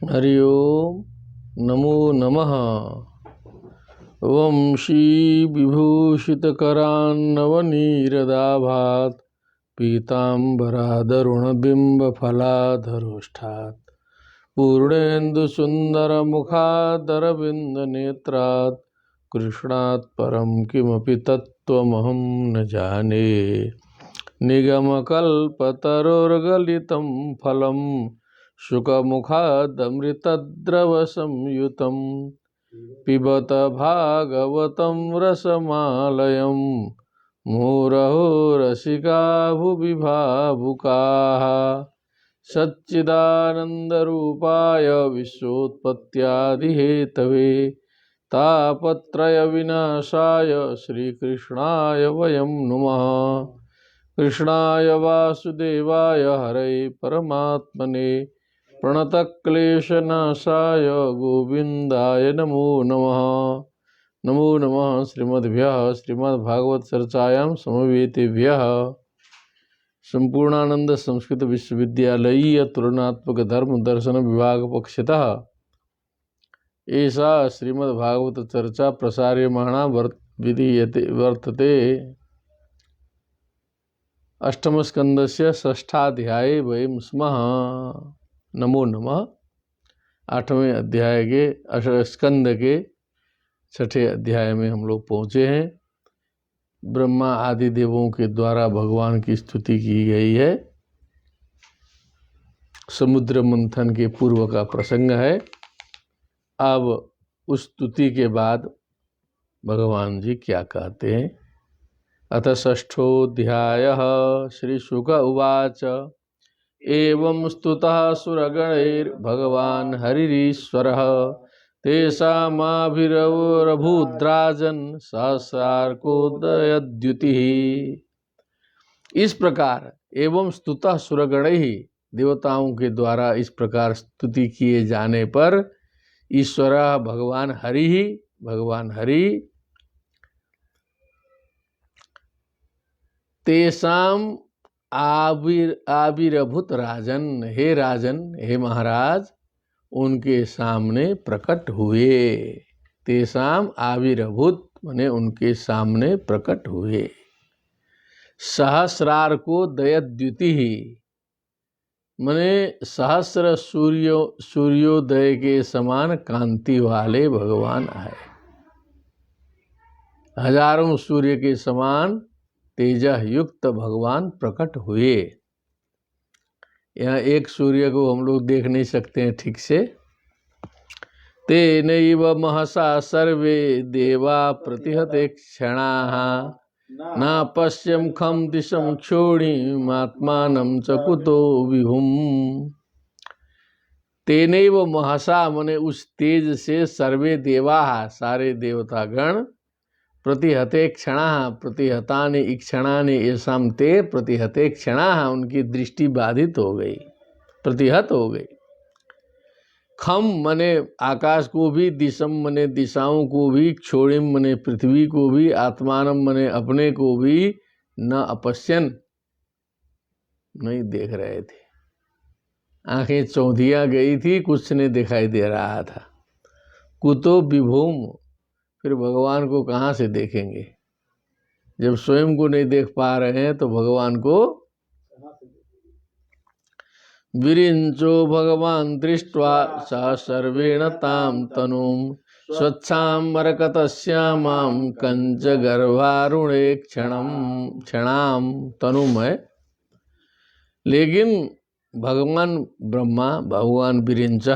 हरि ओम नमो नमः। वंशी विभूषितकरान्नवनीरदाभात् पीताम्बरादरुणबिम्बफलाधरोष्ठात् पूर्णेन्दुसुन्दरमुखादरविन्दनेत्रात् कृष्णात् परं किमपि तत्त्वमहं न जाने। निगमकल्पतरोर्गलितं फलं शुकमुखादमृतद्रवसंयुतं पिबत भागवतं रसमालयं मुहुरहो रसिका भुवि भावुकाः। सच्चिदानन्दरूपाय विश्वोत्पत्त्यादिहेतवे तापत्रयविनाशाय श्रीकृष्णाय वयं नुमः। कृष्णाय वासुदेवाय हरये परमात्मने प्रणतक्लेशनाशाय गोविन्दाय नमो नमः। नमो नमः श्रीमद्भ्यः श्रीमद्भागवत चर्चायां समवेतेभ्यः। संपूर्णानंद संस्कृत विश्वविद्यालयीय तुलनात्मक धर्म दर्शन विभाग पक्षतः एषा श्रीमद्भागवत चर्चा प्रसार्यमाणा वर्तते। अष्टम स्कंदस्य षष्ठाध्याये वयं स्मः। नमो नमः। आठवें अध्याय के स्कंद के छठे अध्याय में हम लोग पहुँचे हैं। ब्रह्मा आदि देवों के द्वारा भगवान की स्तुति की गई है। समुद्र मंथन के पूर्व का प्रसंग है। अब उस स्तुति के बाद भगवान जी क्या कहते हैं। अथ षष्ठोऽध्यायः श्रीशुक उवाच एवं स्तुतः सुरगणैर्भगवान् हरिरीश्वरः तेषामाभिरवोरभूद्राजन् सहस्रार्कोदयद्युतिः। इस प्रकार एवं स्तुतः सुरगणैः देवताओं के द्वारा इस प्रकार स्तुति किए जाने पर ईश्वर भगवान हरि तेषाम आविर्भूत राजन, हे राजन, हे महाराज, उनके सामने प्रकट हुए। तेषाम आविर्भूत माने उनके सामने प्रकट हुए। सहस्रार को दयद्युति माने सहस्र सूर्योदय के समान कांति वाले भगवान आए। हजारों सूर्य के समान तेजः युक्त भगवान प्रकट हुए। यहाँ एक सूर्य को हम लोग देख नहीं सकते हैं ठीक से। तेनैव महसा सर्वे देवा प्रतिहते क्षणाः न पश्यं खं दिशं क्षोणीमात्मानं च कुतो विभुम्। तेनैव महसा मने उस तेज से सर्वे देवा, सारे देवतागण, प्रतिहते क्षणाः प्रतिहतानि इक्षणानि येषां ते प्रतिहते क्षणाः उनकी दृष्टि बाधित हो गई, प्रतिहत हो गई। खम मने आकाश को भी, दिशम मने दिशाओं को भी, क्षोणिम मने पृथ्वी को भी, आत्मानम मने अपने को भी, न अपश्यन नहीं देख रहे थे। आंखें चौंधिया गई थी, कुछ नहीं दिखाई दे रहा था। कुतो विभूम, फिर भगवान को कहाँ से देखेंगे। जब स्वयं को नहीं देख पा रहे हैं तो भगवान को। विरिंचो भगवान दृष्ट्वा स सर्वेण ताम तनुम स्वच्छाम मरकतस्यामां कंच गर्भारुणे क्षणाम तनुम है। लेकिन भगवान ब्रह्मा, भगवान विरिंच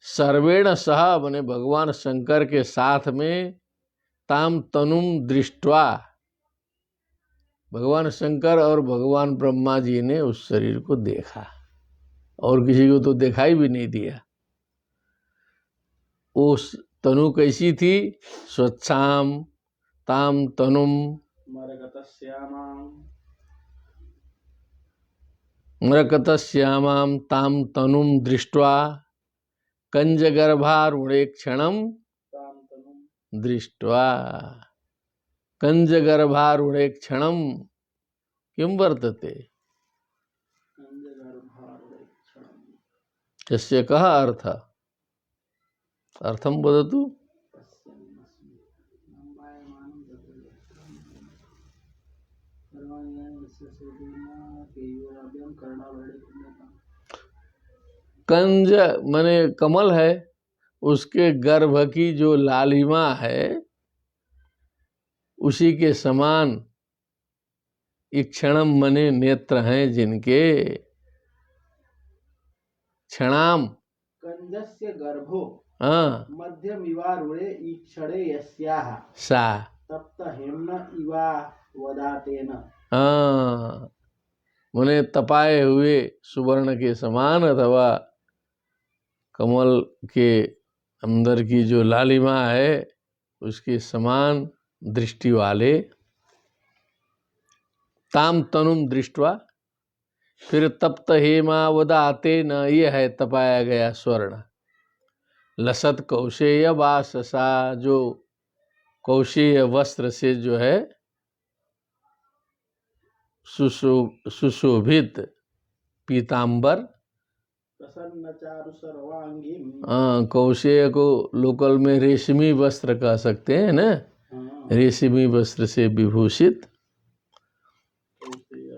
सर्वेण सह बने भगवान शंकर के साथ में ताम तनुम दृष्ट्वा, भगवान शंकर और भगवान ब्रह्मा जी ने उस शरीर को देखा और किसी को तो दिखाई भी नहीं दिया। उस तनु कैसी थी। स्वच्छाम ताम तनुम मरकतस्यामां ताम तनुम दृष्ट्वा कंजगर्भारुणे क्षणम दृष्ट्वा। कंजगर्भारुणे क्षणम किं वर्तते। यस्य कः अर्थ अर्थम वदतु। कंज माने कमल है, उसके गर्भ की जो लालिमा है उसी के समान इक्षणम मने नेत्र हैं जिनके। क्षणाम कंजस्य गर्भो हाँ मध्यमिवारुणे ईक्षणे यस्याः सा तप्त हेम्न इवा वदातेन। हाँ मने तपाए हुए सुवर्ण के समान अथवा कमल के अंदर की जो लालिमा है उसके समान दृष्टि वाले। ताम तनुम दृष्टवा, फिर तप्त हेमा वदाते न, ये है तपाया गया स्वर्ण। लसत कौशेय वाससा, जो कौशेय वस्त्र से जो है सुशोभित पीतांबर। प्रसन्न चारु सर्वांगी, कौशेय को लोकल में रेशमी वस्त्र कह सकते हैं ना, रेशमी वस्त्र से विभूषित।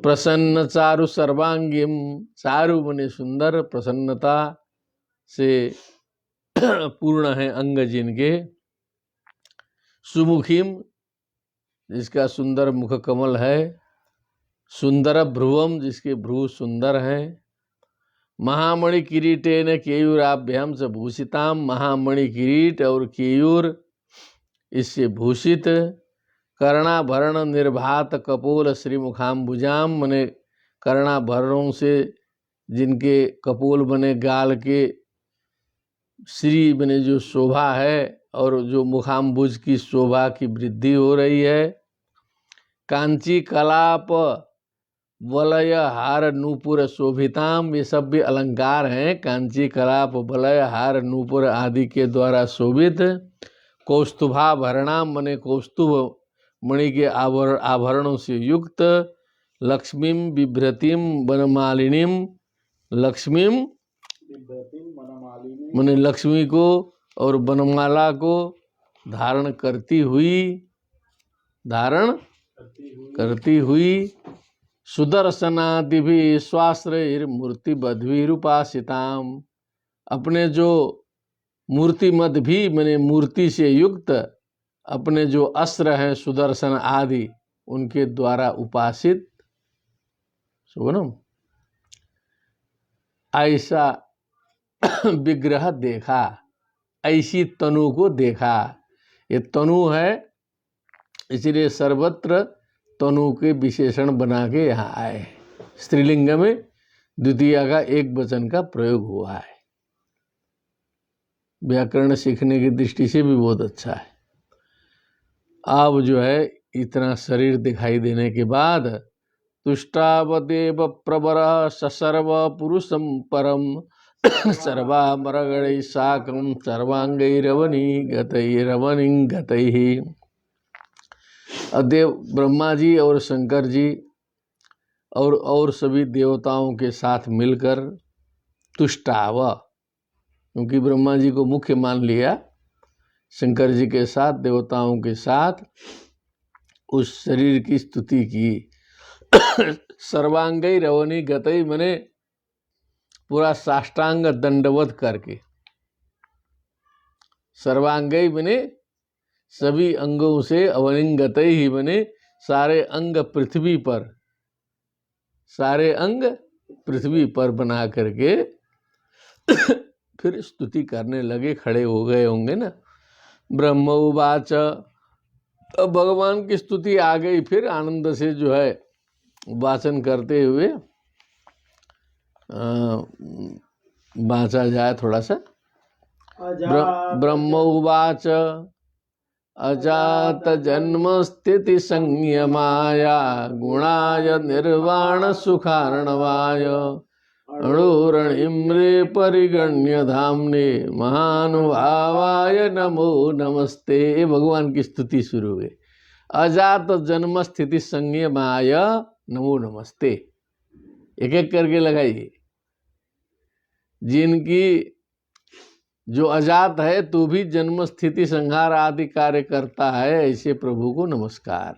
प्रसन्न चारु सर्वांगीम, चारु मने सुंदर, प्रसन्नता से पूर्ण है अंग जिनके। सुमुखीम, जिसका सुंदर मुख कमल है। सुंदर भ्रुवम, जिसके भ्रू सुंदर हैं। महामणि किरीटेन केयूराभ्याम से भूषिताम, महामणि किरीट और केयूर इससे भूषित। कर्णाभरण निर्भात कपोल श्रीमुखाम्बुजाम, मने कर्णाभरणों से जिनके कपोल बने गाल के श्री बने जो शोभा है और जो मुखाम्बुज की शोभा की वृद्धि हो रही है। कांची कलाप वलय हार नूपुर शोभिताम, ये सब भी अलंकार हैं। कांची कलाप वलय हार नूपुर आदि के द्वारा शोभित। कौस्तुभा भरणाम, मने कौस्तुभ मणि के आभरणों से युक्त। लक्ष्मीम बिभ्रतिम वनमालिनीम, लक्ष्मीम मने लक्ष्मी को और वनमाला को धारण करती हुई। सुदर्शनादि भी स्वाश्रय मूर्ति बद्भिरुपासिताम, अपने जो मूर्ति मद भी मने मूर्ति से युक्त अपने जो अस्त्र हैं सुदर्शन आदि उनके द्वारा उपासित। सुगनम ऐसा विग्रह देखा, ऐसी तनु को देखा। ये तनु है, इसलिए सर्वत्र तनु के विशेषण बना के यहाँ आए। स्त्रीलिंग में द्वितीय का एक वचन का प्रयोग हुआ है। व्याकरण सीखने की दृष्टि से भी बहुत अच्छा है। अब जो है इतना शरीर दिखाई देने के बाद तुष्टावदेव प्रवर ससर्व पुरुषम परम सर्वामरगणैः साकं सर्वांगैरवनी गतैः। अदेव ब्रह्मा जी और शंकर जी और सभी देवताओं के साथ मिलकर तुष्टाव, क्योंकि ब्रह्मा जी को मुख्य मान लिया, शंकर जी के साथ देवताओं के साथ उस शरीर की स्तुति की। सर्वांगई रवनी गतई, मने पूरा साष्टांग दंडवत करके। सर्वांगई मने सभी अंगों से, अवनिंगतई ही मने सारे अंग पृथ्वी पर बना करके फिर स्तुति करने लगे, खड़े हो गए होंगे ना। ब्रह्म उवाच, अब भगवान की स्तुति आ गई, फिर आनंद से जो है वाचन करते हुए बाँचा जाए थोड़ा सा। ब्रह्म उवाच अजात जन्म स्थिति संयमाया गुणाय निर्वाण सुखार्णवाय अणुरणिम्रे परिगण्य धामने महानुभावाय नमो नमस्ते। भगवान की स्तुति शुरू हुई। अजात जन्म स्थिति संयमाय नमो नमस्ते, एक एक करके लगाइए। जिनकी जो अजात है तो भी जन्म स्थिति संहार आदि कार्य करता है, ऐसे प्रभु को नमस्कार।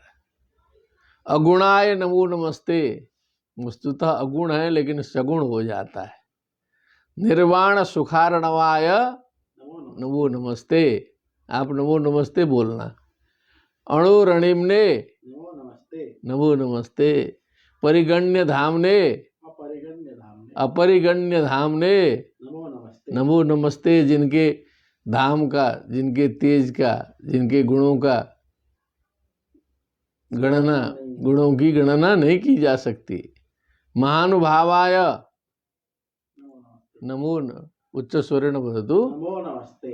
अगुणाय नमो नमस्ते, वस्तुतः अगुण है लेकिन सगुण हो जाता है। निर्वाण सुखार्णवाय नमो नमस्ते, आप नमो नमस्ते बोलना। अणुरणिम्ने नमो नमस्ते। नमो नमस्ते। परिगण्य धामने अपरिगण्य धामने अपरिगण्य धामने नमो नमस्ते। नमो नमस्ते। जिनके धाम का, जिनके तेज का, जिनके गुणों का गणना, गुणों की गणना नहीं की जा सकती। महानुभावाय नमो उच्च स्वरेण वदतु नमो नमस्ते।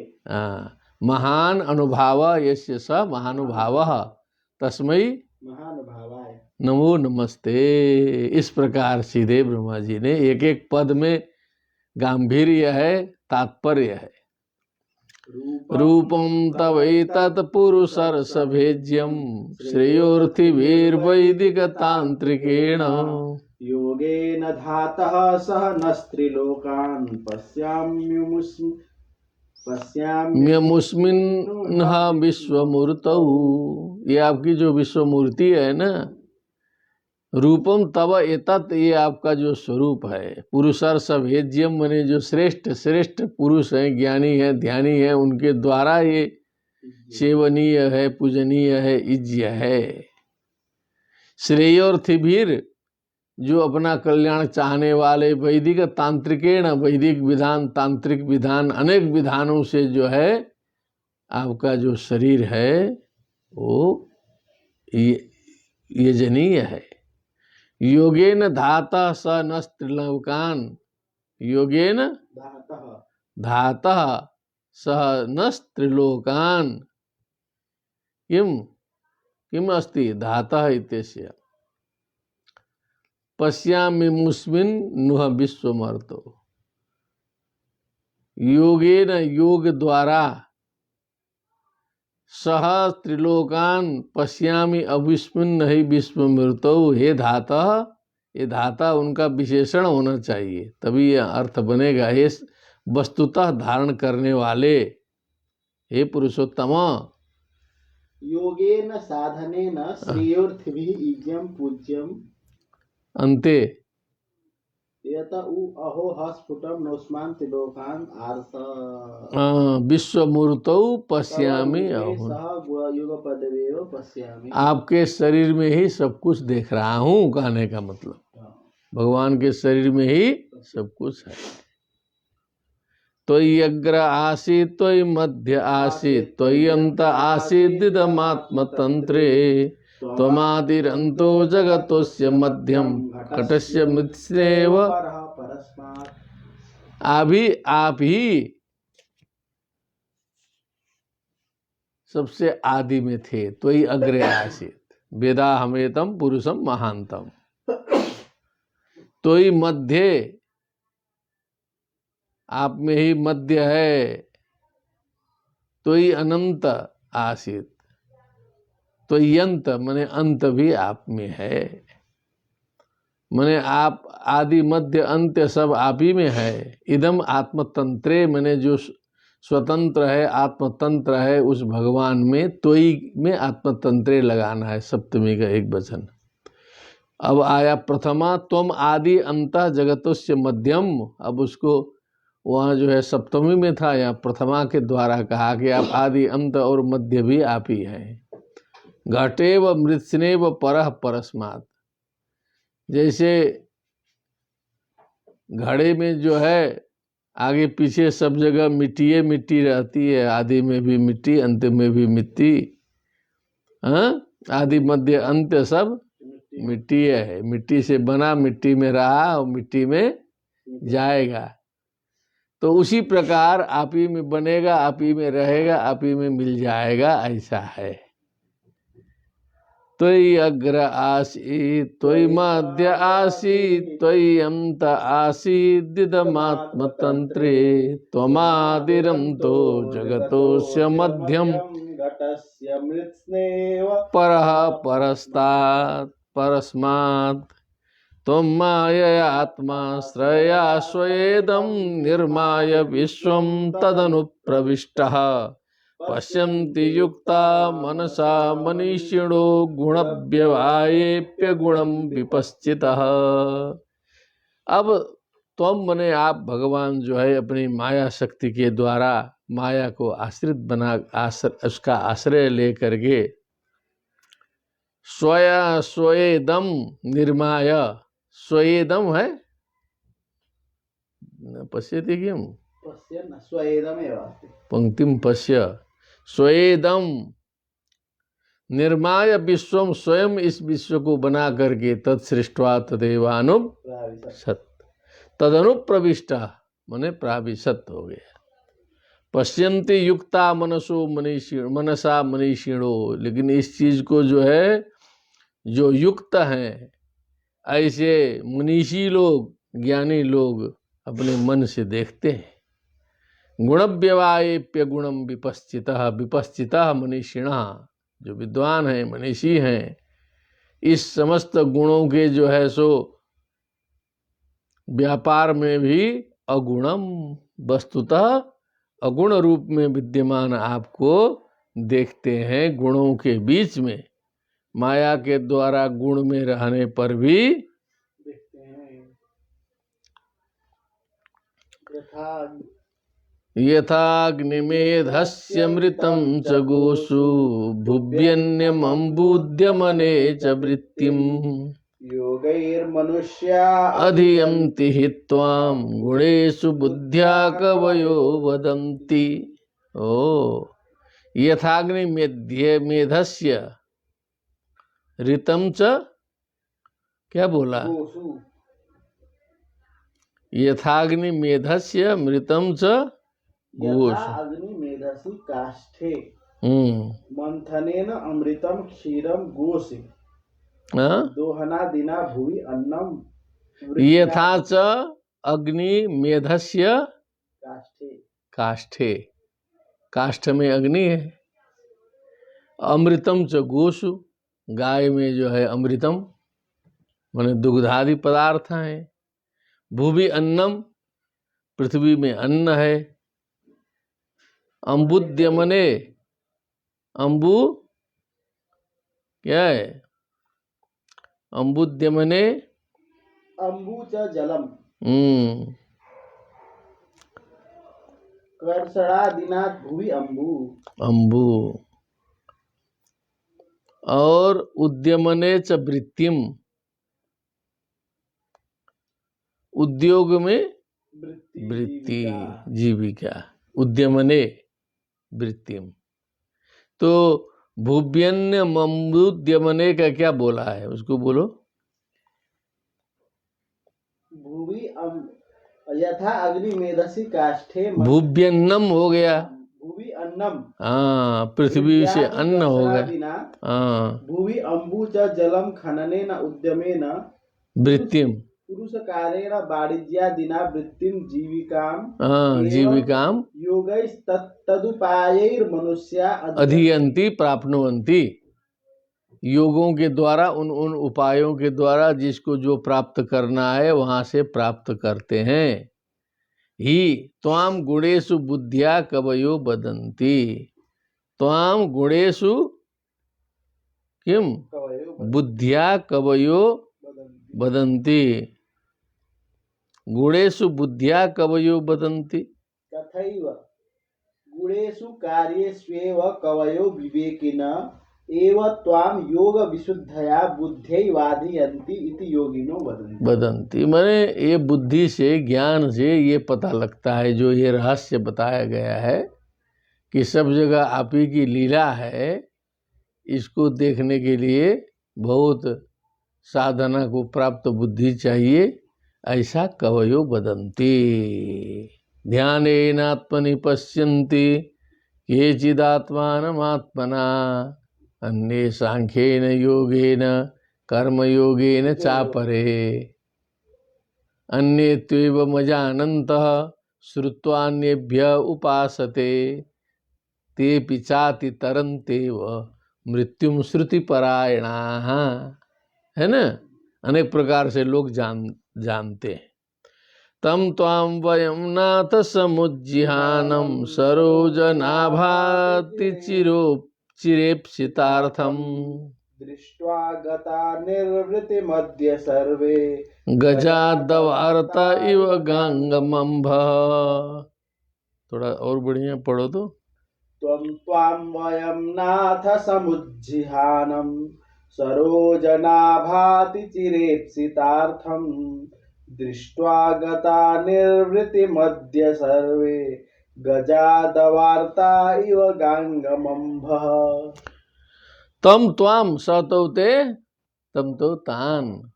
महान अनुभाव यस्य स महानुभावः तस्मै महानुभावाय नमो नमस्ते। इस प्रकार सीधे ब्रह्मा जी ने एक एक पद में गांभीर्य है, तात्पर्य है। रूपम तवैतत् पुरुषर्षभेज्यम श्रेयोर्थिभिर्वैदिक तांत्रिकेण योगेन धातः सह नस्त्रिलोकान् पश्याम्यमुस्मिन् विश्वमूर्तौ। ये आपकी जो विश्वमूर्ति है ना, रूपम तव एतत्, ये आपका जो स्वरूप है। पुरुषर्षभेज्यम माने जो श्रेष्ठ श्रेष्ठ पुरुष हैं, ज्ञानी है, ध्यानी है, उनके द्वारा ये सेवनीय है, पूजनीय है, इज्य है। श्रेयोर्थिभिर, जो अपना कल्याण चाहने वाले, वैदिक तांत्रिकेण, वैदिक विधान, तांत्रिक विधान, अनेक विधानों से जो है आपका जो शरीर है वो यजनीय है। योगेन धातः स नस्त्रिलोकान्, योगेन धातः सह नस्त्रिलोकान्। किम अस्ति धातः इत्यस्य पश्याम्यमुस्मिन् नुह विश्वमर्तो। योगेन, योग द्वारा, सह त्रिलोकान पश्यामि अविस्मिन् नहीं विश्वमृतो। हे धाता, ये धाता उनका विशेषण होना चाहिए, तभी यह अर्थ बनेगा। हे वस्तुतः धारण करने वाले, हे पुरुषोत्तम। योगेन साधनेन श्रेयोर्थिभिः इज्यं पूज्यं अन्ते यत उ अहो हस्फुटं नोस्मान त्रिलोकान् आर्ष विश्वमूर्तौ पश्यामि अहो। युगपदवेव पश्यामि। आपके आपके शरीर में ही सब कुछ देख रहा हूँ, कहने का मतलब भगवान के शरीर में ही सब कुछ है। त्वयि अग्र आसीत् त्वयि मध्य आसीत् त्वयि अन्त आसीत् इदमात्मतन्त्रे त्वमादिरन्तो जगतोस्य मध्यम घटस्य मृत्स्नेव। आप ही सबसे आदि में थे। त्वयि अग्रे आसीत् वेदाहमेतम पुरुषम महांतम। त्वयि मध्य, आप में ही मध्य है। त्वयि अनंत आसीत्, त्वयि अंत माने अंत भी आप में है। माने आप आदि मध्य अंत्य सब आप ही में है। इदम आत्मतंत्रे माने जो स्वतंत्र है, आत्मतंत्र है, उस भगवान में, त्वयि में आत्मतंत्रे लगाना है, सप्तमी का एक वचन। अब आया प्रथमा, त्वम आदि अंतः जगतोस्य मध्यम। अब उसको वहाँ जो है सप्तमी में था, यहाँ प्रथमा के द्वारा कहा कि आप आदि अंत और मध्य भी आप ही हैं। घटेव मृत्स्नेव परः परस्मात्, जैसे घड़े में जो है आगे पीछे सब जगह मिट्टी मिट्टी रहती है, आदि में भी मिट्टी, अंत में भी मिट्टी। आदि मध्य अंत सब मिट्टी है। मिट्टी से बना, मिट्टी में रहा और मिट्टी में जाएगा। तो उसी प्रकार आप ही में बनेगा, आप ही में रहेगा, आप ही में मिल जाएगा, ऐसा है। त्वयि अग्र आसीत् त्वयि मध्य आसीत् त्वयि अन्त आसीत् इदमात्मतन्त्रे त्वमादिरन्तो जगतोस्य मध्यम घटस्य मृत्स्नेव परः परस्तात् परस्मात् त्वं माययात्माश्रया स्वेदं निर्माय विश्वं तदनुप्रविष्टः पश्यन्ति युक्ता मनसा मनीषिणो गुणव्यवायेप्य गुणं विपश्चितः। अब त्वम मने आप भगवान जो है अपनी माया शक्ति के द्वारा माया को आश्रित बना उसका आश्रय लेकर के स्वेदम निर्माय, स्वेदम है पश्यति किम पश्यन् स्वेदमेव अस्ति। पंक्तिम पश्य स्वेदम निर्माय विश्वम, स्वयं इस विश्व को बना करके तत्सृष्ट्वा तदेवानुप सत, तदनुप्रविष्टा मने प्राविशत हो गया। पश्यन्ति युक्ता मनसो मनीषिण, मनसा मनीषिणो, लेकिन इस चीज को जो है जो युक्त हैं ऐसे मनीषी लोग, ज्ञानी लोग अपने मन से देखते हैं। गुणव्यवायेप्य गुणम विपश्चितः, विपश्चितः मनीषिणः, जो विद्वान हैं मनीषी हैं, इस समस्त गुणों के जो है सो व्यापार में भी अगुणम, वस्तुतः अगुण रूप में विद्यमान आपको देखते हैं। गुणों के बीच में माया के द्वारा गुण में रहने पर भी देखते हैं। यथाग्निमेधस्यमृतं च गोषु भुव्यन्यमम्बुद्यमने च वृत्तिम् योगैर्मनुष्या अधियन्ति हि त्वां गुणेषु बुद्ध्या कवयो वदन्ति। ओ यथाग्नि मेधस्य ऋतं च, क्या बोला? गोषु। यथाग्नि मेधस्य मृतं च गोषु। अग्नि मेधसि काष्ठे मंथनेन अमृतम क्षीरम गोषि दोहनादिना भुवि अन्नम यथा च अग्नि मेधस्य काष्ठे। काष्ठे, काष्ठ में अग्नि है। अमृतम च गोषु, गाय में जो है अमृतम माने दुग्धादि पदार्थ हैं। भूवि अन्नम, पृथ्वी में अन्न है। अम्बुद्यमने, अम्बु क्या है? अम्बुद्यमने अम्बु च जलम हम्म, कर्षणादिनाथ भुवि अम्बु। अम्बु। और उद्यमने च वृत्तिम, उद्योग में वृत्ति, जीविका। उद्यमने वृत्तिम। तो भुव्यन्य मम्बुद्यमने का क्या बोला है, उसको बोलो। भुवि यथा अग्नि मेधसि काष्ठे भुव्यन्नम हो गया। भुवि अन्नम, हाँ, पृथ्वी से अन्न हो गया। हाँ, भुवि अम्बु च जलम खननेन उद्यमेन वृत्तिम, पुरुष कारेण वाणिज्यादिना वृत्तिम जीविकाम। हाँ, जीविकाम योगैस्तदुपायैर्मनुष्या अधियन्ति प्राप्नुवन्ति। योगों के द्वारा, उन उपायों के द्वारा जिसको जो प्राप्त करना है वहां से प्राप्त करते हैं। ही त्वाम गुणेषु बुद्धिया कवयो वदन्ति। त्वाम गुणेषु किम बुद्धिया कवयो वदन्ति। गुणेषु बुद्धिया कवयो वदन्ति। तथैव गुणेषु कार्येष्वेव कवयो विवेकिन एव त्वां योग विशुद्धया बुद्ध्यैवाधियन्ति इति योगिनो वदन्ति। माने ये बुद्धि से, ज्ञान से ये पता लगता है, जो ये रहस्य बताया गया है कि सब जगह आप ही की लीला है, इसको देखने के लिए बहुत साधना को प्राप्त बुद्धि चाहिए, ऐसा कवयो वदन्ति। ध्यानेनात्मनि पश्यन्ति केचिदात्मानमात्मना अन्ये सांख्येन योगेन कर्मयोगेन चापरे अन्ये त्वेवमजानन्तः श्रुत्वान्येभ्य उपासते तेऽपि चाति तरन्तेव मृत्युम श्रुतिपरायणाः। है ना? अनेक प्रकार से लोग जानते हैं। तम त्वाम वयम नाथ समुज्जिहानम सरोजनाभाति चिरेप्सितार्थम दृष्ट्वा गता निर्वृतिमद्य सर्वे गजादवार्ता इव गांगमंभ। थोड़ा और बढ़िया पढ़ो तो। त्वां वयं नाथ समुज्जिहानं सरोजनाभाति चिरेप्सितार्थं दृष्ट्वा गता निर्वृतिमद्य सर्वे गजादवार्ता इव गांगमंभः। तम त्वाम सतौते तम तो तान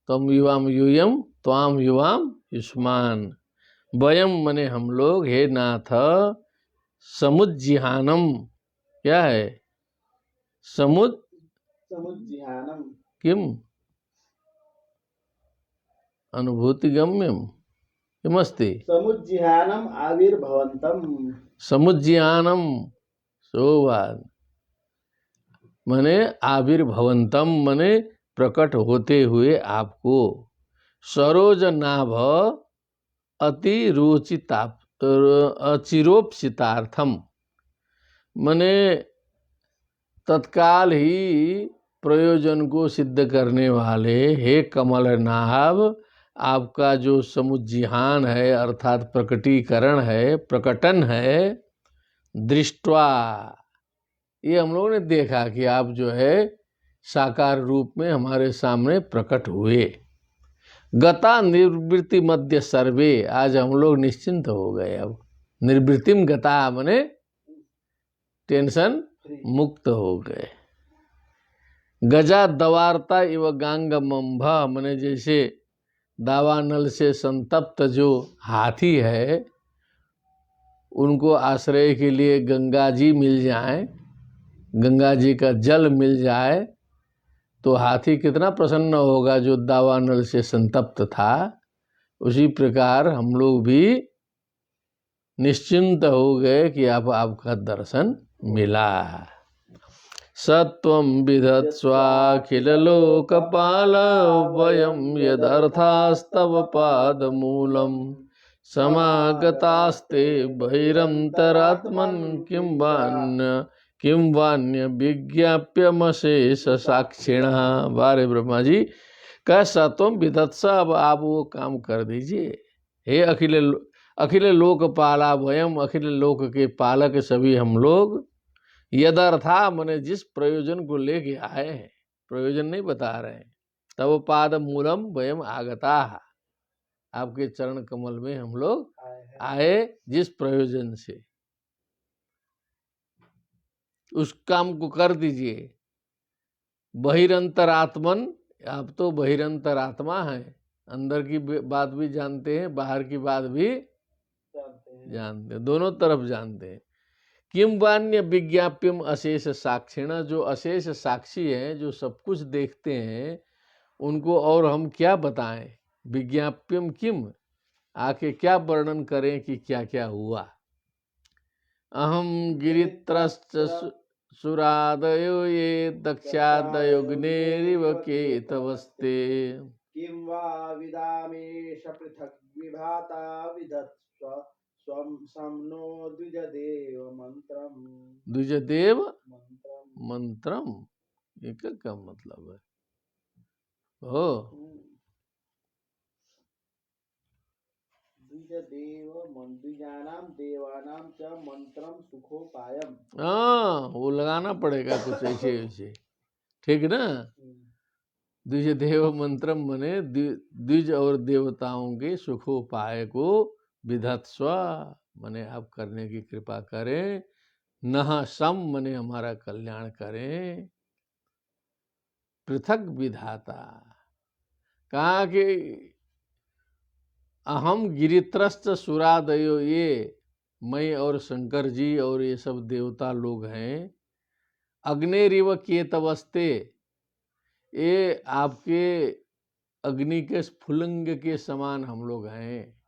तम युवाम यूयम त्वाम युवाम युष्मान वयम मने हम लोग हे नाथ समुज्जिहानम क्या है समुज्जिहानम किम अनुभूतिगम्यम किमस्ति समुज्जिहानम आविर्भवन्तम समुज्जिहानम सोवाद मने आविर्भवंतम मने प्रकट होते हुए आपको सरोज नाभ अति रुचिता अचिरोपसितार्थम मने तत्काल ही प्रयोजन को सिद्ध करने वाले हे कमल नाभ आपका जो समुज्जिहान है अर्थात प्रकटीकरण है प्रकटन है दृष्टवा ये हम लोगों ने देखा कि आप जो है साकार रूप में हमारे सामने प्रकट हुए। गता निर्वृत्ति मध्य सर्वे आज हम लोग निश्चिंत हो गए। अब निर्वृत्तिम गता मने टेंशन मुक्त हो गए। गजा दवारता इव गांगमंभ मने जैसे दावानल से संतप्त जो हाथी है उनको आश्रय के लिए गंगा जी मिल जाए, गंगा जी का जल मिल जाए तो हाथी कितना प्रसन्न होगा जो दावानल से संतप्त था। उसी प्रकार हम लोग भी निश्चिंत हो गए कि अब आपका दर्शन मिला। सत्वं विधत्स्वाखिल लोकपाल वयं यदर्थास्तव पादमूलम् समागतास्ते बहिरंतरात्मन किं वान्य विज्ञाप्यमशेष साक्षिण। बारे ब्रह्मा जी कैसा तुम विदत्सा अब आप वो काम कर दीजिए। हे अखिल लोकपाला वयम अखिल लोक के पालक सभी हम लोग यदर्था मने जिस प्रयोजन को लेके आए हैं प्रयोजन नहीं बता रहे हैं तब पाद मूलम वयम आगता आपके चरण कमल में हम लोग आए जिस प्रयोजन से उस काम को कर दीजिए। बहिरंतरात्मन आप तो बहिरंतरात्मा हैं, अंदर की बात भी जानते हैं बाहर की बात भी जानते हैं, दोनों तरफ जानते हैं। किम वान्य विज्ञाप्यम अशेष साक्षिण जो अशेष साक्षी हैं जो सब कुछ देखते हैं उनको और हम क्या बताएं। विज्ञाप्यम किम आके क्या वर्णन करें कि क्या क्या हुआ। अहम गिरित्रश्च सुरादयो ये दक्षादयोग्नेरिव केतवस्ते किं वा विदामेश पृथक् विभाता विधत्स्व स्वं समनो द्विजदेव मंत्रम। द्विजदेव मंत्रम ये क्या मतलब है? हो द्विजानाम देवानाम च मंत्रम सुखोपायम। हाँ वो लगाना पड़ेगा कुछ ऐसे ऐसे ठीक ना। द्विज देव मंत्रम मने द्विज और देवताओं के सुखोपाय को विधत्स्व मने आप करने की कृपा करें। नह सम मने हमारा कल्याण करें। पृथक विधाता कहा कि अहम गिरित्रस्त सुरादयो ये मैं और शंकर जी और ये सब देवता लोग हैं। अग्निरिव केतवस्ते ये आपके अग्नि के स्फुलिंग के समान हम लोग हैं।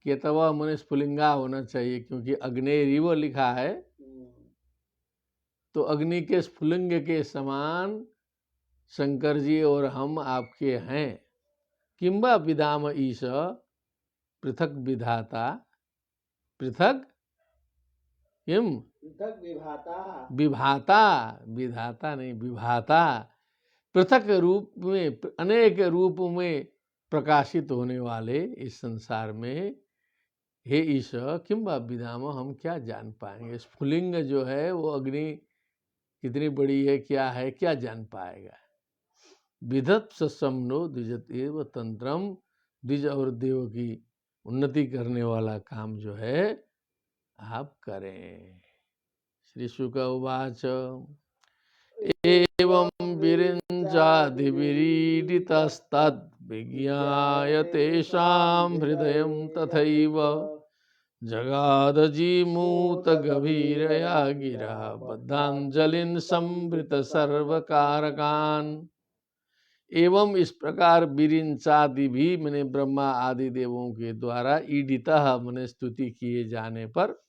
केतवा मने स्फुलिंगा होना चाहिए क्योंकि अग्निरिव लिखा है तो अग्नि के स्फुलिंग के समान शंकर जी और हम आपके हैं। किंबा विधाम ईश पृथक विधाता, पृथक किम पृथक विभाता, विभाता, विधाता नहीं विभाता, पृथक रूप में अनेक रूप में प्रकाशित होने वाले इस संसार में हे ईश्वर किंबा विधाम, हम क्या जान पाएंगे। स्फुलिंग जो है वो अग्नि कितनी बड़ी है, क्या है, क्या जान पाएगा। विधत समनो द्विजत एव तंत्रम, द्विज और देव की उन्नति करने वाला काम जो है आप करें। श्री शुक उवाच एवं विरिञ्चादि विरीडितस्तद् विज्ञाय तेषां हृदयं तथैव जगादजीमूत गभीरया गिरा बद्धांजलिन संवृत सर्वकारकान। एवं इस प्रकार विरिंचादि भी मैंने ब्रह्मा आदि देवों के द्वारा ईडितः मैंने स्तुति किए जाने पर,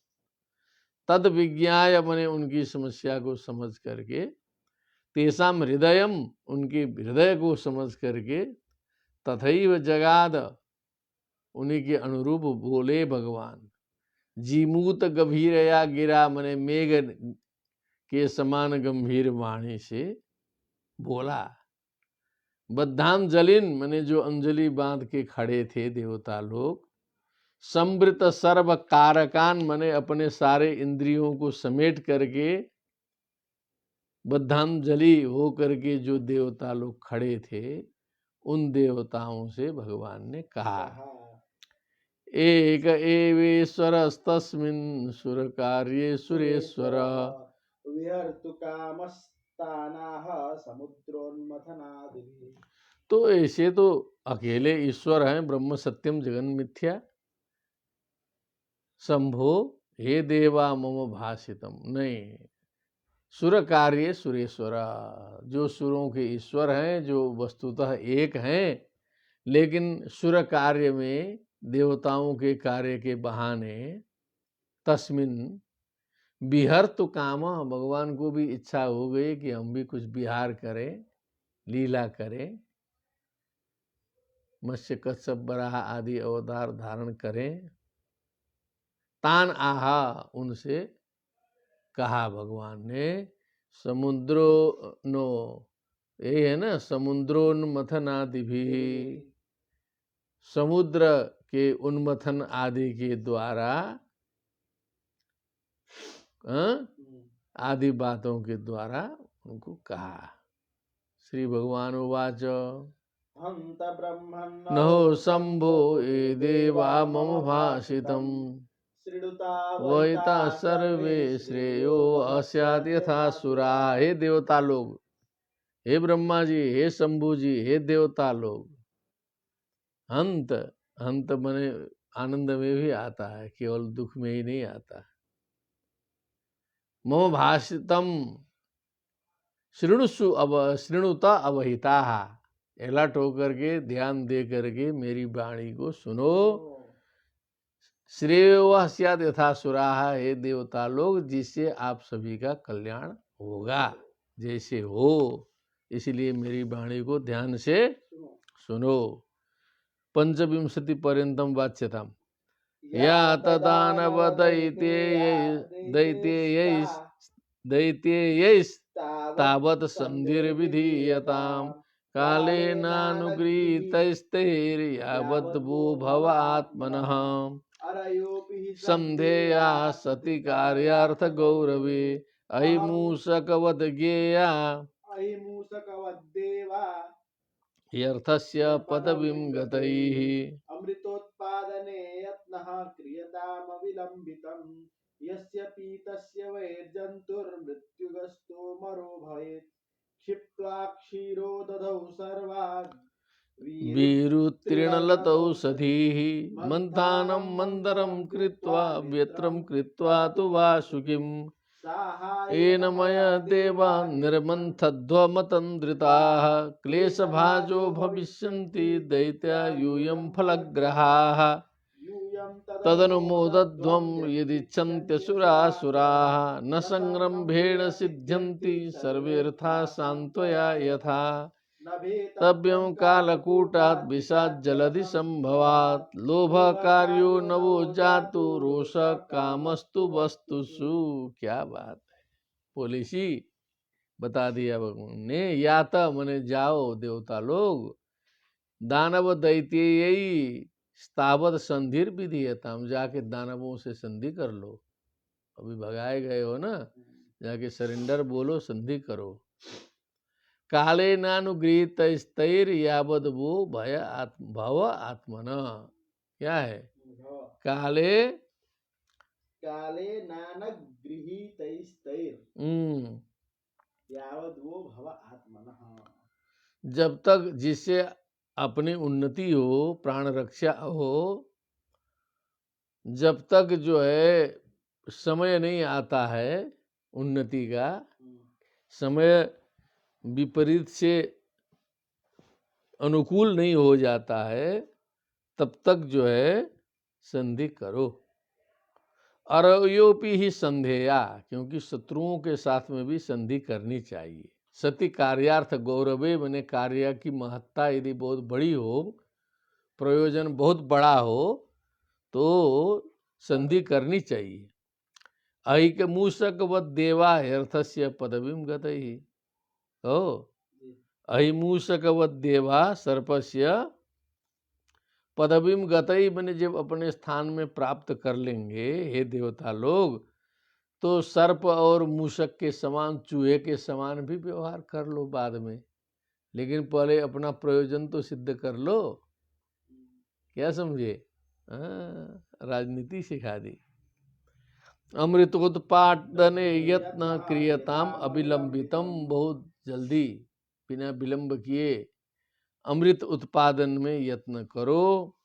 तद विज्ञाय मैंने उनकी समस्या को समझ करके, तेसाम हृदयम उनके हृदय को समझ करके, तथैव जगाद उन्हीं के अनुरूप बोले भगवान। जीमूत गंभीरया गिरा मैंने मेघ के समान गंभीर वाणी से बोला। बद्धांजलिन मैंने जो अंजलि बांध के खड़े थे देवता लोग। संवृत सर्व कारकान मैंने अपने सारे इंद्रियों को समेट करके बद्धांजलि हो करके जो देवता लोग खड़े थे, उन देवताओं से भगवान ने कहा एक एवेश्वरस्तस्मिन् सुर कार्ये सुरेश्वर विहर्तु कामस्तानाः समुद्रोन्मथनादिभिः। तो ऐसे तो अकेले ईश्वर हैं, ब्रह्म सत्यम जगन मिथ्या। शंभो हे देवा मम भाषितम, नहीं, सुर कार्य सुरेश्वर, जो सुरों के ईश्वर हैं, जो वस्तुतः एक हैं, लेकिन सुर कार्य में देवताओं के कार्य के बहाने तस्मिन बिहर तो काम, भगवान को भी इच्छा हो गई कि हम भी कुछ विहार करें, लीला करें, मत्स्य कच्छप बराह आदि अवतार धारण करें। तान आहा उनसे कहा भगवान ने, समुद्रो नो, ये है ना समुद्रोन्मथन आदि भी, समुद्र के उन्मथन आदि के द्वारा आदि बातों के द्वारा उनको कहा। श्री भगवान उवाच हंत ब्रह्मन् नहो शंभो ये देवा मम भाषितम वैता सर्वे श्रेयो अस्यात् यथा सुरा। हे देवता लोग, हे ब्रह्मा जी, हे शंभु जी, हे देवता लोग, हंत, हंत मने आनंद में भी आता है, केवल दुख में ही नहीं आता। मम भाषितम श्रृणुषु श्रृणुता अवहिता, एलर्ट होकर के ध्यान दे करके मेरी वाणी को सुनो। श्रेयो स्यात् यथा सुराः, हे देवता लोग, जिससे आप सभी का कल्याण होगा, जैसे हो, इसलिए मेरी वाणी को ध्यान से सुनो। पंचविंशति पर्यंतम वाच्यताम या तदानव दैत्यैस् तावत् संधिर्विधीयताम् कालेनानुगृहीतैस्तैर्यावत् वो भव आत्मनः संधेया सति कार्यार्थ गौरवे अयि मूषकवद् ज्ञेया यर्थस्य पदवीं गतैः अमृतोत्पादने यत्नः क्रियताम विलंबितम् यस्य पीतस्य वैर्जन्तुर्मृत्युगस्तो मरो भवेत् क्षिप्त्वा क्षीरो दधौ सर्वा वीरुत्तृणलतौषधीः मन्थानं मन्दरं कृत्वा व्यत्रं कृत्वा तु वासुकिम् येन मया देवा निर्मन्थध्वमतन्द्रिताः क्लेशभाजो भविष्यन्ति दैत्या यूयं फलग्रहाः यूयं तदनुमोदध्वं यदिच्छन्त्यसुरासुराः न संग्रम्भेण सिद्ध्यन्ति सर्वेऽर्थाः सान्त्वया यथा तव्यं कालकूटात् विषात् जलधि संभवात् लोभकार्यो नवो जातु रोष कामस्तु वस्तुषु। क्या बात है, पॉलिसी बता दिया भगवान ने। याता मने जाओ देवता लोग, दानव दैत्ययी स्थावत संधिर विधीयताम, जाके दानवों से संधि कर लो। अभी भगाए गए हो ना, जाके सरेंडर बोलो, संधि करो। काले नानुगृहित स्थैर यावद वो भव आत्मन। क्या है? काले नानगृहीतैस्तैर यावद वो भव आत्मनः। जब तक जिससे अपनी उन्नति हो, प्राण रक्षा हो, जब तक जो है समय नहीं आता है उन्नति का, समय विपरीत से अनुकूल नहीं हो जाता है, तब तक जो है संधि करो। अरयोपी ही संधेया, क्योंकि शत्रुओं के साथ में भी संधि करनी चाहिए। सति कार्यार्थ गौरवे, मैंने कार्य की महत्ता यदि बहुत बड़ी हो, प्रयोजन बहुत बड़ा हो, तो संधि करनी चाहिए। ऐक मूषकवद देवा अर्थस्य पदवीं गतैः। अहिमूषकवद देवा सर्पस्य पदवीं गतैः, मैंने जब अपने स्थान में प्राप्त कर लेंगे हे देवता लोग, तो सर्प और मूषक के समान, चूहे के समान भी व्यवहार कर लो बाद में, लेकिन पहले अपना प्रयोजन तो सिद्ध कर लो। क्या समझे? राजनीति सिखा दी। अमृतोत्पादने यत्न क्रियताम अविलंबितम, बहुत जल्दी बिना विलंब किए अमृत उत्पादन में यत्न करो।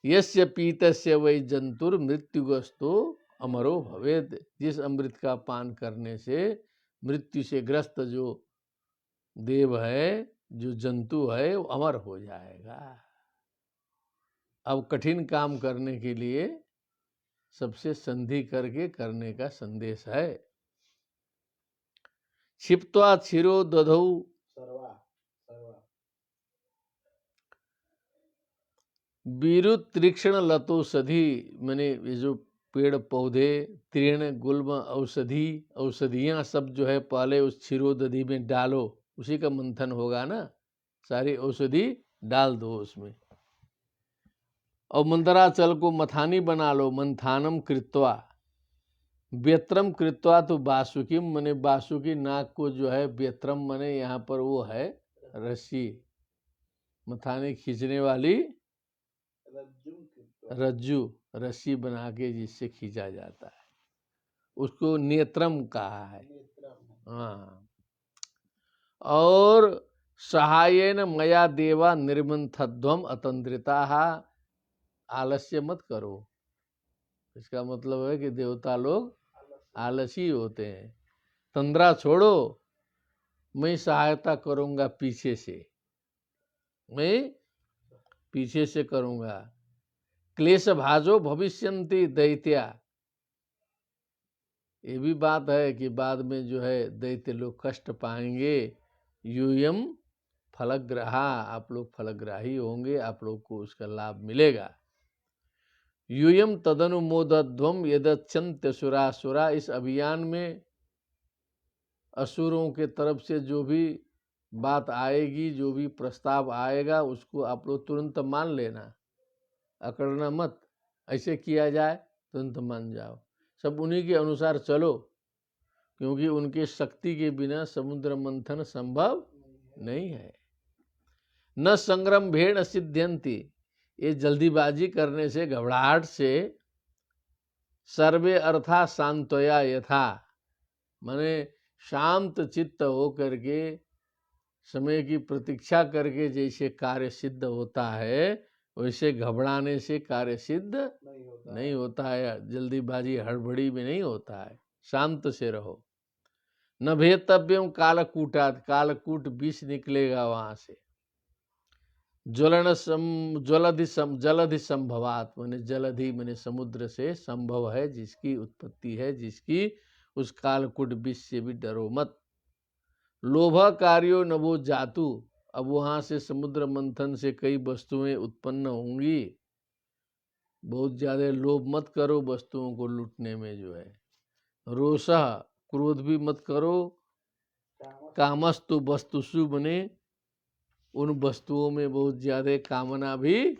यस्य पीतस्य वै जंतुर मृत्युग्रस्तो अमरो भवेत्, जिस अमृत का पान करने से मृत्यु से ग्रस्त जो देव है, जो जंतु है, वो अमर हो जाएगा। अब कठिन काम करने के लिए सबसे संधि करके करने का संदेश है। क्षिप्त्वा क्षीरो दधौ विरुत्तीक्ष्ण लतोषधि, मैंने ये जो पेड़ पौधे, तृण गुल्म औषधि, औषधियाँ सब जो है पहले उस क्षीरोदधि में डालो, उसी का मंथन होगा ना, सारी औषधि डाल दो उसमें। और मंदराचल को मथानी बना लो, मंथानम कृत्वा व्यत्रम कृत्वा, तो वासुकी मने वासुकी नाग को जो है व्यत्रम मने यहाँ पर वो है रस्सी, मथानी खींचने वाली रज्जू, रस्सी बना के जिससे खींचा जाता है, उसको नेत्रम कहा है। हाँ, और सहायेन मया देवा निर्मंथध्वम अतंद्रिता, आलस्य मत करो। इसका मतलब है कि देवता लोग आलसी होते हैं। तंद्रा छोड़ो, मैं सहायता करूंगा पीछे से, मैं पीछे से करूंगा। क्लेश भाजो भविष्यन्ति दैत्या, ये भी बात है कि बाद में जो है दैत्य लोग कष्ट पाएंगे। यूयम फलग्रहा, आप लोग फलग्राही होंगे, आप लोग को उसका लाभ मिलेगा। यूयम तदनुमोदध्वम यदच्छन्त्यसुरासुरा, इस अभियान में असुरों के तरफ से जो भी बात आएगी, जो भी प्रस्ताव आएगा, उसको आप लोग तुरंत मान लेना, अकड़ना मत। ऐसे किया जाए तुरंत मान जाओ, सब उन्हीं के अनुसार चलो, क्योंकि उनके शक्ति के बिना समुद्र मंथन संभव नहीं है। न संग्रम भेड़ सिद्ध्यंती, ये जल्दीबाजी करने से, घबराहट से, सर्वे अर्था शांतया यथा, माने शांत चित्त हो करके, समय की प्रतीक्षा करके जैसे कार्य सिद्ध होता है, वैसे घबराने से कार्य सिद्ध नहीं होता है, जल्दीबाजी हड़बड़ी में नहीं होता है। शांत से रहो। न भेतव्यम कालकूटात, कालकूट विष निकलेगा वहां से, जलधि संभवात माने जलधि माने समुद्र से संभव है, जिसकी उत्पत्ति है, जिसकी उस कालकुट विष से भी डरो मत। लोभ कार्यो नभो जातु, अब वहां से समुद्र मंथन से कई वस्तुएं उत्पन्न होंगी। बहुत ज्यादा लोभ मत करो वस्तुओं को लूटने में जो है। रोषः, क्रोध भी मत करो। कामस्तु वस्तुषु बने, उन वस्तुओं में बहुत ज्यादा कामना भी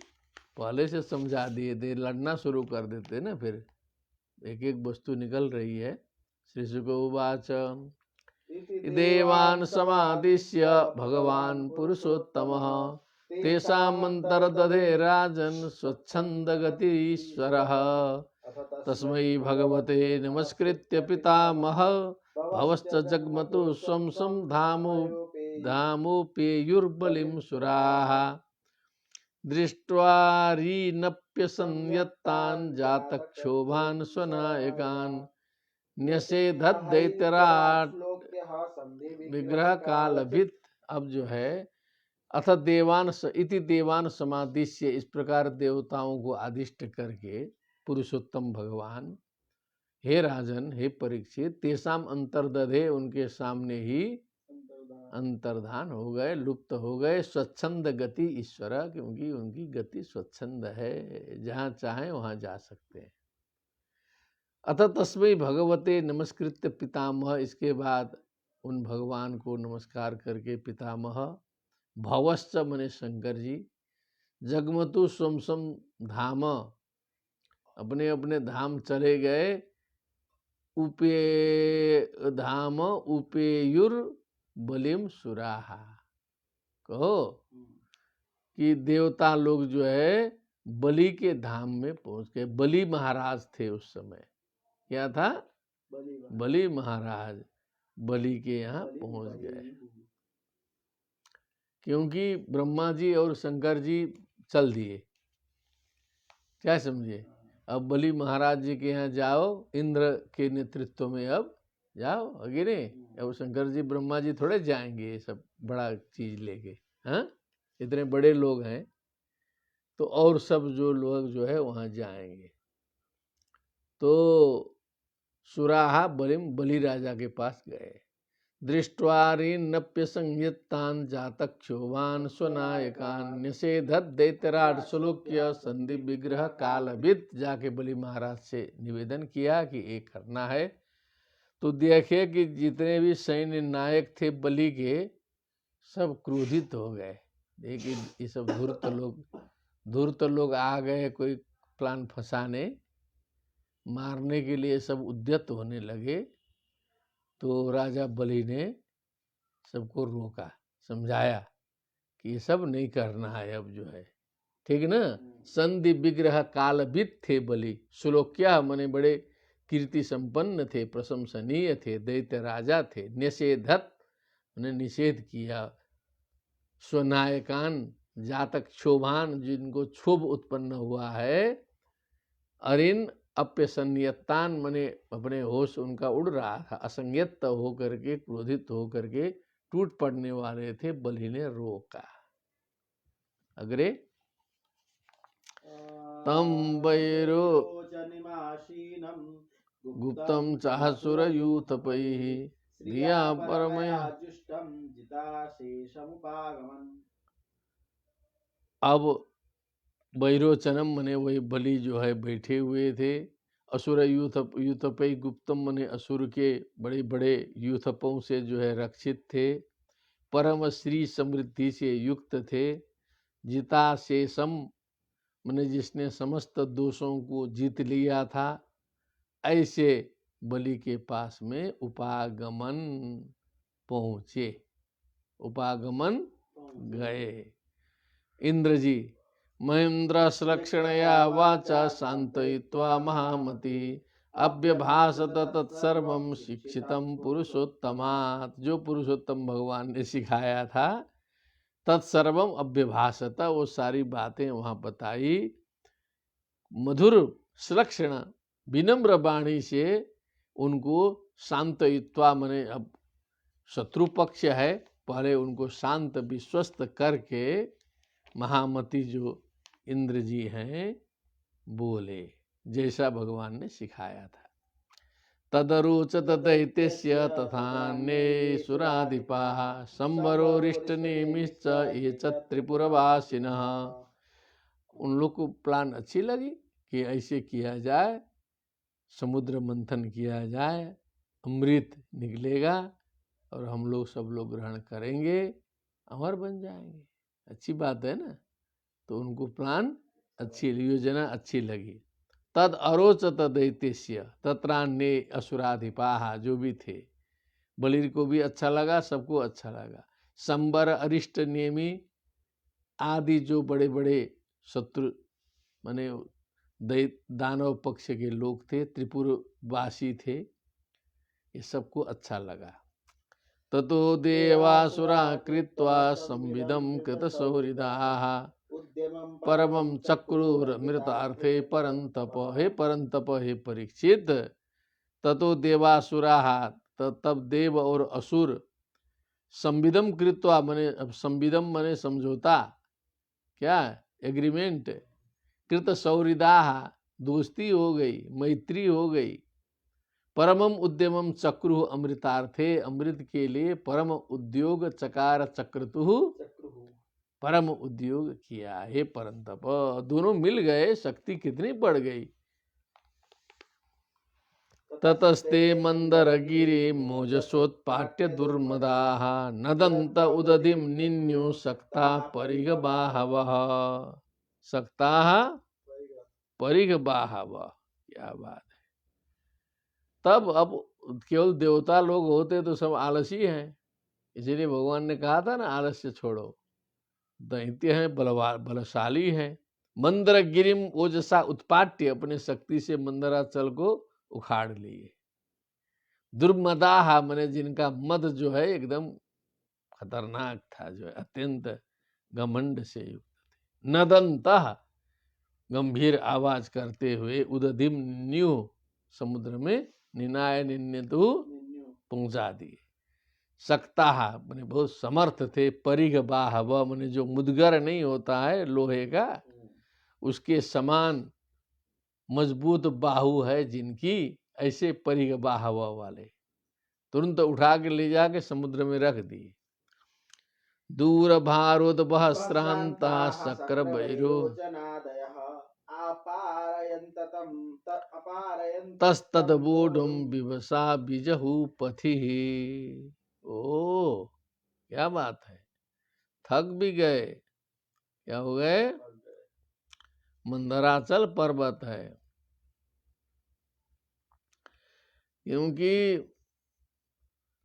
पहले से समझा दिए थे, लड़ना शुरू कर देते ना, फिर एक एक वस्तु निकल रही है। श्री शुक उवाच देवान् समादिश्य भगवान् पुरुषोत्तमः तेषामन्तर्दधे राजन् स्वच्छन्दगतीश्वरः तस्मै भगवते नमस्कृत्य पितामह भवश्च जग्मतु स्वं स्वं धामोपेयुर्बलिं सुराः दृष्ट्वा रीनप्यसंयत्तान् जातक्षोभान् स्वनायकान् न्यसेधद्दैत्यराट् विग्रह कालभित। अब जो है अथ देवान इति देवान समादिश्य, इस प्रकार देवताओं को आदिष्ट करके पुरुषोत्तम भगवान, हे राजन, हे परीक्षित, तेसाम अंतर्दधे, उनके सामने ही अंतर्धान हो गए, लुप्त हो गए। स्वच्छंद गति ईश्वर, क्योंकि उनकी गति स्वच्छंद है, जहाँ चाहे वहां जा सकते हैं। अतः तस्मै भगवते नमस्कृत्य पितामह, इसके बाद उन भगवान को नमस्कार करके पितामह, भवश्च मने शंकर जी, जगमतु स्वम स्वम धाम, अपने अपने धाम चले गए। उपे धाम उपेयुर बलिम सुराहा, कहो कि देवता लोग जो है बलि के धाम में पहुंच गए। बलि महाराज थे उस समय, क्या था? बलि महाराज बलि के यहाँ पहुंच गए, क्योंकि ब्रह्मा जी और शंकर जी चल दिए। क्या समझे? अब बलि महाराज जी के यहाँ जाओ, इंद्र के नेतृत्व में अब जाओ, अगे अब शंकर जी ब्रह्मा जी थोड़े जाएंगे ये सब बड़ा चीज लेके, हाँ, इतने बड़े लोग हैं तो, और सब जो लोग जो है वहाँ जाएंगे। तो सुराहा बलिम, बलि राजा के पास गए। दृष्ट्वारीन्नप्य संयत्तान् जातक्षोभान् स्वनायकान् निषेधत दैत्यराट सुलोक्य संधि विग्रह कालभित, जाके बलि महाराज से निवेदन किया कि एक करना है। तो देखे कि जितने भी सैन्य नायक थे बलि के, सब क्रोधित हो गए। देखिए ये सब धूर्त लोग आ गए, कोई प्लान फंसाने, मारने के लिए सब उद्यत होने लगे। तो राजा बलि ने सबको रोका, समझाया कि ये सब नहीं करना है अब जो है, ठीक ना। संधि विग्रह कालभित थे बलि, सुलोक्या मने बड़े कीर्ति संपन्न थे, प्रशंसनीय थे, दैत्य राजा थे। निषेधत उन्हें निषेध किया। स्वनायकान जातक क्षोभान, जिनको क्षोभ उत्पन्न हुआ है। अरिन अप्यसंयत्तान मने अपने होश उनका उड़ रहा था, असंयत होकर के, क्रोधित होकर के टूट पड़ने वाले थे, बलि ने रोका। अग्रे तम वैरो गुप्तम चाहसुर यूथपैः धिया परमया। अब वैरोचनम मने वही बलि जो है बैठे हुए थे। असुर यूथपै गुप्तम मने असुर के बड़े बड़े यूथपों से जो है रक्षित थे। परम श्री समृद्धि से युक्त थे। जिता शेषम मने जिसने समस्त दोषों को जीत लिया था, ऐसे बलि के पास में उपागमन पहुँचे, उपागमन गए। इंद्र जी महेंद्र सुलक्षणया वाचा शांतयित्वा महामति अव्यभाषत तत्सर्वं शिक्षितम पुरुषोत्तमात्, जो पुरुषोत्तम भगवान ने सिखाया था, तत्सर्वम अव्यभाषत, वो सारी बातें वहाँ बताई। मधुर सुलक्षण विनम्र वाणी से उनको शांतयित्वा मने अब शत्रु पक्ष है, पहले उनको शांत विश्वस्त करके महामती जो इंद्र जी हैं बोले, जैसा भगवान ने सिखाया था। तदरुचत दैत्यस्य तथान्ये सुराधिपाः संबरोरिष्टनेमिश्च ये च त्रिपुरवासिनः। उन लोग को प्लान अच्छी लगी कि ऐसे किया जाए, समुद्र मंथन किया जाए, अमृत निकलेगा और हम लोग सब लोग ग्रहण करेंगे, अमर बन जाएंगे। अच्छी बात है ना। तो उनको प्लान अच्छी, योजना अच्छी लगी। तद अरोचत दैत्यस्य तत्रान्ये असुराधिपाः, जो भी थे, बलि को भी अच्छा लगा, सबको अच्छा लगा। संबर अरिष्ट नेमी आदि जो बड़े बड़े शत्रु माने दानव पक्ष के लोग थे, त्रिपुरवासी थे, ये सबको अच्छा लगा। ततो देवासुरा कृत्वा संविदं कृतसौहृदाः परमं चक्रुरमृतार्थे परंतप। हे परंतप, हे परीक्षित, ततो देवासुराः, तब देव और असुर, संविदम कृत्वा मने, अब संविदम मने समझौता, क्या एग्रीमेंट, कृत सौहृदाः दोस्ती हो गई, मैत्री हो गई, परमम उद्यमम चक्रु अमृतार्थे, अमृत के लिए परम उद्योग चकार चक्रतु, परम उद्योग किया। हे परंतप, दोनों मिल गए, शक्ति कितनी बढ़ गई। ततस्ते मंदर गिरे मोजसोत्पाट्य दुर्मदाः नदंत उदधिम निन्यु सक्ता परिग बाहवः। सक्ता परिग बाहवः, क्या बात है। तब अब केवल देवता लोग होते तो सब आलसी हैं, इसीलिए भगवान ने कहा था ना, आलस्य छोड़ो। दैत्य हैं, बलशाली हैं। मंदर गिरिम ओजसा उत्पाट्य, अपने शक्ति से मंदराचल को उखाड़ लिए। दुर्मदाह मने जिनका मद जो है एकदम खतरनाक था, जो है अत्यंत घमंड से युक्त थे। नदंतः, गंभीर आवाज करते हुए, उदधिम न्यू, समुद्र में निनाय निन्यतु पहुंचा दिए। सक्ता मने बहुत समर्थ थे। परिघ बाह, वह मने जो मुदगर नहीं होता है लोहे का, उसके समान मजबूत बाहु है जिनकी, ऐसे परिघ बाह वाले, तुरंत उठा के ले जाके समुद्र में रख दिए। दूर भारोद्वह श्रांता शक्र भैरो तस्तदबोधुम विवसा बिजहु पथि। ओ क्या बात है, थक भी गए। क्या हो गए? मंदराचल पर्वत है, क्योंकि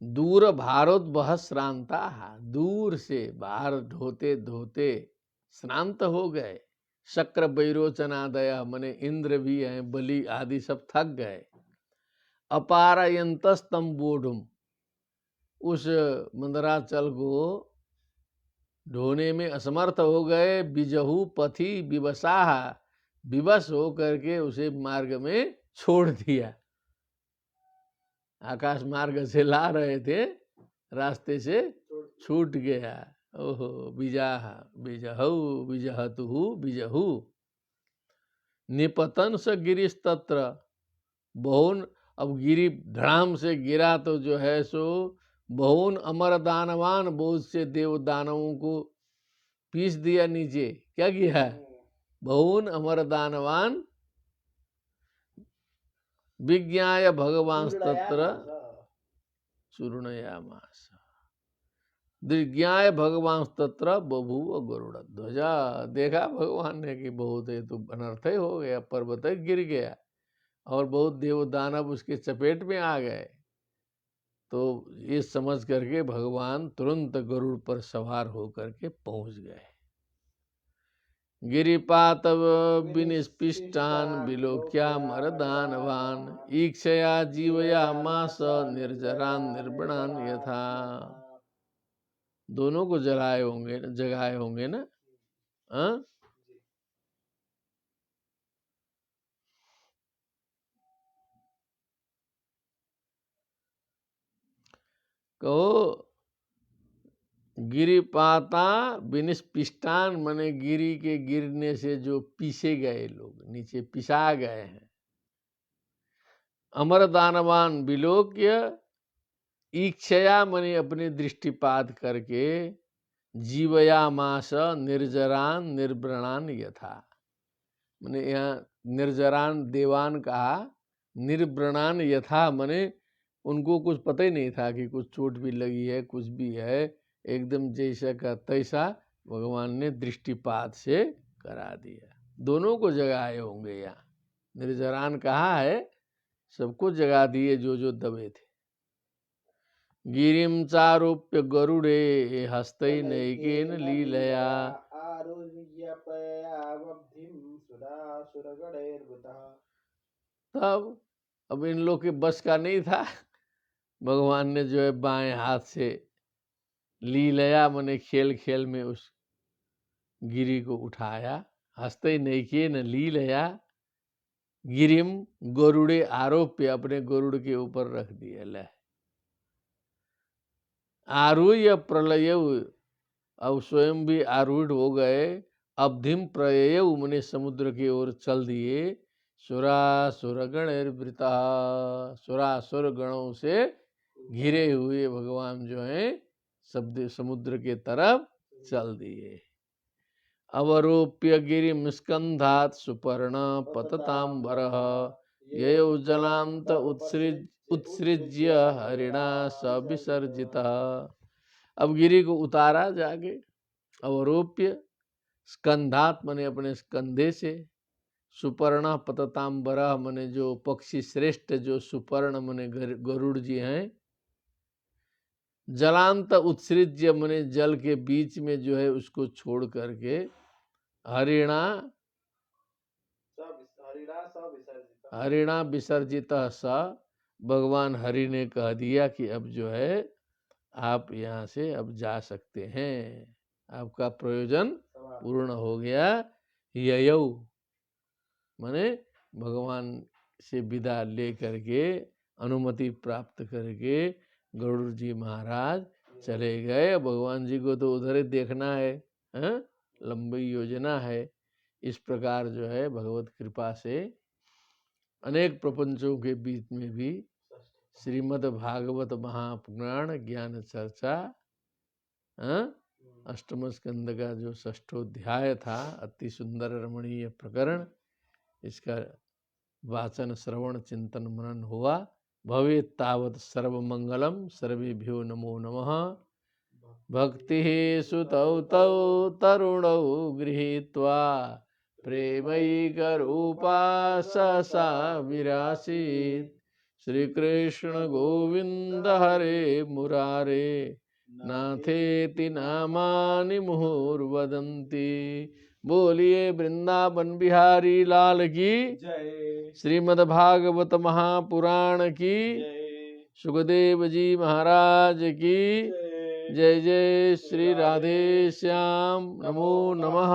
दूर भारत बह श्रांता, दूर से बाहर ढोते ढोते श्रांत हो गए। शक्र बैरोचनादय मने इंद्र भी हैं, बलि आदि सब थक गए। अपारयंतस्तम बोधुम, उस मंदराचल को ढोने में असमर्थ हो गए। बिजहु पथि विवसाह, विवश हो करके उसे मार्ग में छोड़ दिया। आकाश मार्ग से ला रहे थे, रास्ते से छूट गया। ओहो, बिजाह बिजहु बिजहतु बिजहु। निपतन स गिरीश तत्र, बहुन, अब गिरी धड़ाम से गिरा तो जो है सो बहुन अमर दानवान, बहुत से देव दानवों को पीस दिया नीचे। क्या किया? बहुन अमर दानवान विज्ञाय भगवान तत्र चूर्णयामास। विज्ञाय भगवान तत्र बभूव गरुड़ ध्वजा। देखा भगवान ने कि बहुत है तो अनर्थ ही हो गया, पर्वत गिर गया और बहुत देव दानव उसके चपेट में आ गए। तो ये समझ करके भगवान तुरंत गरुड़ पर सवार होकर के पहुंच गए। गिरिपातव विनिष्पिष्टान विलोक्या मरदानवान ईक्षया जीवया मास निर्जरान निर्बणान यथा। दोनों को जलाए होंगे, जगाए होंगे ना। हाँ, कहो गिरिपाता विनिष्पिष्टान मने गिरी के गिरने से जो पीसे गए लोग, नीचे पिसा गए हैं। अमर दानवान विलोक्य, ईक्षया मने अपने दृष्टिपात करके, जीवयामास निर्जरान निर्व्रणान यथा, मने यहाँ निर्जरान देवान कहा, निर्व्रणान यथा मने उनको कुछ पता ही नहीं था कि कुछ चोट भी लगी है, कुछ भी है, एकदम जैसा का तैसा भगवान ने दृष्टिपात से करा दिया। दोनों को जगाए होंगे। यहाँ निर्जरान कहा है, सबको जगा दिए जो जो दबे थे। गिरिम चारोप्य गरुड़े हस्तै नैकेन लीलया, तब अब इन लोग के बस का नहीं था, भगवान ने जो है बाएं हाथ से लीलया मने खेल खेल में उस गिरी को उठाया। हस्ते नैकेन लीलया, गिरिम गरुड़े आरोप्य, अपने गरुड़ के ऊपर रख दिया। ले आरूह्य प्रलय, अब स्वयं भी आरूढ़ हो गए। अब्धिम प्रयय मने समुद्र की ओर चल दिए। सुरासुर गणैर्वृता, सुरासुर गणों से घिरे हुए भगवान जो हैं शब्द समुद्र के तरफ चल दिए। अवरोप्य गिरिम स्कंधात सुपर्ण पततांबरः, ययौ जलांत उत्सृज्य हरिणा सविसर्जितः। अब गिरी को उतारा जाके। अवरोप्य स्कंधात मने अपने स्कंधे से, सुपर्ण पततांबरः मने जो पक्षी श्रेष्ठ जो सुपर्ण मने गरुड़ जी हैं, जलांत उत्सृज्य मने जल के बीच में जो है उसको छोड़ करके, हरिणा विसर्जित स, भगवान हरि ने कह दिया कि अब जो है आप यहाँ से अब जा सकते हैं, आपका प्रयोजन पूर्ण हो गया। ययौ माने भगवान से विदा ले करके, अनुमति प्राप्त करके गरुड़ जी महाराज चले गए। भगवान जी को तो उधर ही देखना है, लंबी योजना है। इस प्रकार जो है भगवत कृपा से अनेक प्रपंचों के बीच में भी श्रीमद् भागवत महापुराण ज्ञान चर्चा, अष्टम स्कंद का जो षष्ठोध्याय था, अति सुंदर रमणीय प्रकरण, इसका वाचन श्रवण चिंतन मनन हुआ। भवेत् तावत् सर्वमंगलम, सर्वेभ्यो नमो नमः। भक्ति सुतौ तौ तरुणौ गृहीत्वा, प्रेमैकरूपा सा विरासीत्। श्री कृष्ण गोविंद हरे मुरारे, नाथेति नामानि मुहुर्वदन्ति। बोलिए वृंदावन बिहारी लाल की जय। श्रीमद् भागवत महापुराण की जय। सुखदेव जी महाराज की जय। जय श्री राधे श्याम। नमो नमः।